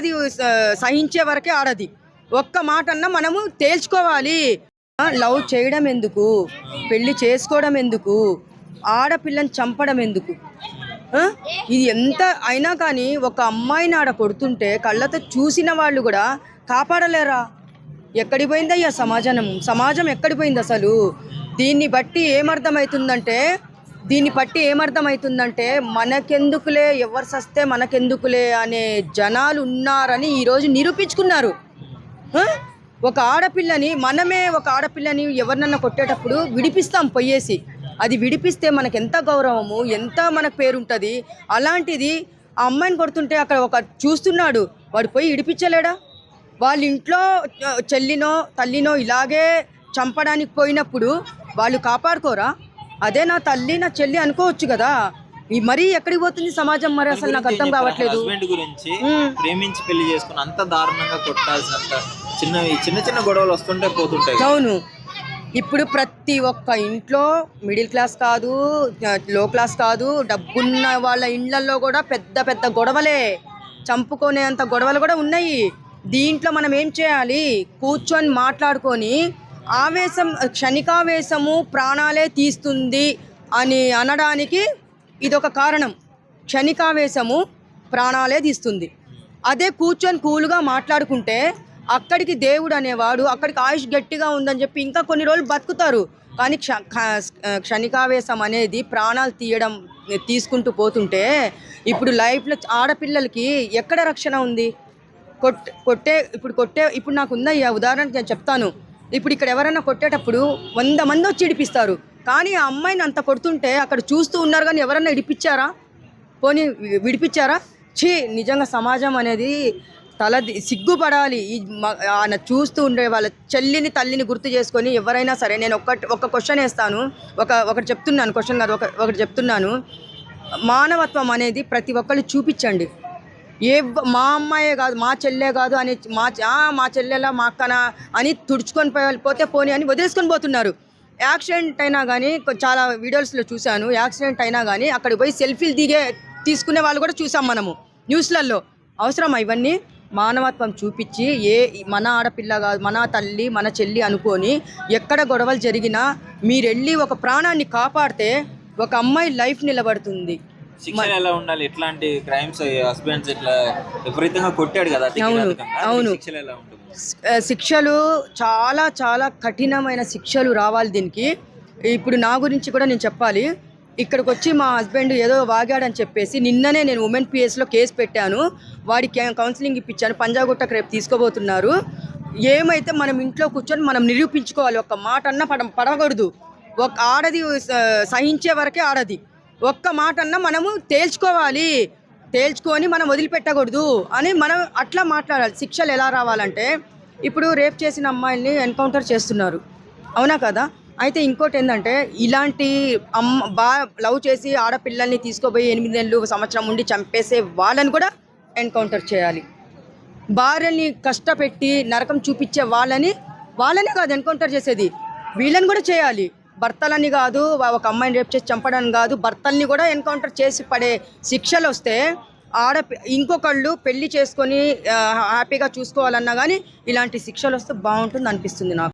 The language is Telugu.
అది సహించే వరకే ఆడది. ఒక్క మాట అన్నా మనము తేల్చుకోవాలి. లవ్ చేయడం ఎందుకు, పెళ్లి చేసుకోవడం ఎందుకు, ఆడపిల్లని చంపడం ఎందుకు? ఇది ఎంత అయినా కానీ ఒక అమ్మాయిని ఆడ కొడుతుంటే కళ్ళతో చూసిన వాళ్ళు కూడా కాపాడలేరా? ఎక్కడి పోయిందయ్యా సమాజం ఎక్కడి పోయింది అసలు? దీన్ని బట్టి ఏమర్థమవుతుందంటే మనకెందుకులే, ఎవరు సస్తే మనకెందుకులే అనే జనాలు ఉన్నారని ఈరోజు నిరూపించుకున్నారు. ఒక ఆడపిల్లని ఎవరినన్నా కొట్టేటప్పుడు విడిపిస్తాం పొయ్యేసి. అది విడిపిస్తే మనకు ఎంత గౌరవము, ఎంత మనకు పేరుంటుంది. అలాంటిది ఆ అమ్మాయిని కొడుతుంటే అక్కడ ఒక చూస్తున్నాడు, వాడు పోయి విడిపించలేడా? వాళ్ళ ఇంట్లో చెల్లినో తల్లినో ఇలాగే చంపడానికి పోయినప్పుడు వాళ్ళు కాపాడుకోరా? అదే నా తల్లి నా చెల్లి అనుకోవచ్చు కదా. మరీ ఎక్కడికి పోతుంది సమాజం? మరి అసలు నాకు అర్థం కావట్లేదు. హస్బెండ్ గురించి ప్రేమించి పెళ్లి చేసుకుని అంత దారుణంగా కొట్టాల్సినంత చిన్న గొడవలు వస్తుంటే పోతుంటాయి. అవును, ఇప్పుడు ప్రతి ఒక్క ఇంట్లో మిడిల్ క్లాస్ కాదు, లో క్లాస్ కాదు, డబ్బున్న వాళ్ళ ఇళ్లలో కూడా పెద్ద పెద్ద గొడవలే, చంపుకునేంత గొడవలు కూడా ఉన్నాయి. దీంట్లో మనం ఏం చేయాలి? కూర్చొని మాట్లాడుకొని, క్షణికావేశము ప్రాణాలే తీస్తుంది అని అనడానికి ఇదొక కారణం. క్షణికావేశము ప్రాణాలే తీస్తుంది. అదే కూర్చొని కూలుగా మాట్లాడుకుంటే అక్కడికి దేవుడు అనేవాడు, అక్కడికి ఆయుష్ గట్టిగా ఉందని చెప్పి ఇంకా కొన్ని రోజులు బతుకుతారు. కానీ క్షణికావేశం అనేది ప్రాణాలు తీసుకుంటూ పోతుంటే ఇప్పుడు లైఫ్లో ఆడపిల్లలకి ఎక్కడ రక్షణ ఉంది? ఇప్పుడు నాకు ఉందయ్యా, ఉదాహరణకి నేను చెప్తాను. ఇప్పుడు ఇక్కడ ఎవరైనా కొట్టేటప్పుడు 100 మంది వచ్చి ఇడిపిస్తారు. కానీ ఆ అమ్మాయిని అంత కొడుతుంటే అక్కడ చూస్తూ ఉన్నారు, కానీ ఎవరన్నా విడిపించారా? నిజంగా సమాజం అనేది సిగ్గుపడాలి. ఆయన చూస్తూ ఉండే వాళ్ళ చెల్లిని తల్లిని గుర్తు చేసుకొని ఎవరైనా సరే. నేను ఒక క్వశ్చన్ వేస్తాను, ఒకటి చెప్తున్నాను, క్వశ్చన్ కాదు, ఒకటి చెప్తున్నాను. మానవత్వం అనేది ప్రతి ఒక్కళ్ళు చూపించండి. మా అమ్మాయే కాదు, మా చెల్లె కాదు అని మా చెల్లెలా మా అక్కనా అని తుడుచుకొని పోతే పోనీ అని వదిలేసుకొని పోతున్నారు. యాక్సిడెంట్ అయినా కానీ చాలా వీడియోస్లో చూశాను. యాక్సిడెంట్ అయినా కానీ అక్కడికి పోయి సెల్ఫీలు తీసుకునే వాళ్ళు కూడా చూసాం మనము న్యూస్లలో. అవసరమా ఇవన్నీ? మానవత్వం చూపించి మన ఆడపిల్ల కాదు, మన తల్లి మన చెల్లి అనుకొని ఎక్కడ గొడవలు జరిగినా మీరెళ్ళి ఒక ప్రాణాన్ని కాపాడితే ఒక అమ్మాయి లైఫ్ నిలబడుతుంది. శిక్షలు ఎలా ఉండాలి? ఎట్లాంటి క్రైమ్స్ హస్బెండ్స్ ఇట్లా విపరీతంగా కొట్టాడు కదా, అవును, శిక్షలు చాలా చాలా కఠినమైన శిక్షలు రావాలి దీనికి. ఇప్పుడు నా గురించి కూడా నేను చెప్పాలి. ఇక్కడికి వచ్చి మా హస్బెండ్ ఏదో వాగాడని చెప్పేసి నిన్ననే నేను ఉమెన్ పిఎస్లో కేసు పెట్టాను. వాడికి కౌన్సిలింగ్ ఇప్పించాను. పంజాగుట్టకు రేపు తీసుకోబోతున్నారు. ఏమైతే మనం ఇంట్లో కూర్చొని మనం నిరూపించుకోవాలి. ఒక మాట అన్నా పడకూడదు. ఒక ఆడది సహించే వరకే ఆడది. ఒక్క మాట అన్నా మనము తేల్చుకొని మనం వదిలిపెట్టకూడదు అని మనం అట్లా మాట్లాడాలి. శిక్షలు ఎలా రావాలంటే, ఇప్పుడు రేప్ చేసిన అమ్మాయిల్ని ఎన్కౌంటర్ చేస్తున్నారు, అవునా కదా? అయితే ఇంకోటి ఏంటంటే, ఇలాంటి లవ్ చేసి ఆడపిల్లల్ని తీసుకోపోయి 8 నెలలు సంవత్సరం ఉండి చంపేసే వాళ్ళని కూడా ఎన్కౌంటర్ చేయాలి. భార్యని కష్టపెట్టి నరకం చూపించే వాళ్ళనే కాదు ఎన్కౌంటర్ చేసేది, వీళ్ళని కూడా చేయాలి. భర్తలని కాదు, ఒక అమ్మాయిని రేప్ చేసి చంపడానికి కాదు, భర్తల్ని కూడా ఎన్కౌంటర్ చేసి పడే శిక్షలు వస్తే ఇంకొకళ్ళు పెళ్లి చేసుకొని హ్యాపీగా చూసుకోవాలన్నా కానీ ఇలాంటి శిక్షలు వస్తే బాగుంటుంది అనిపిస్తుంది నాకు.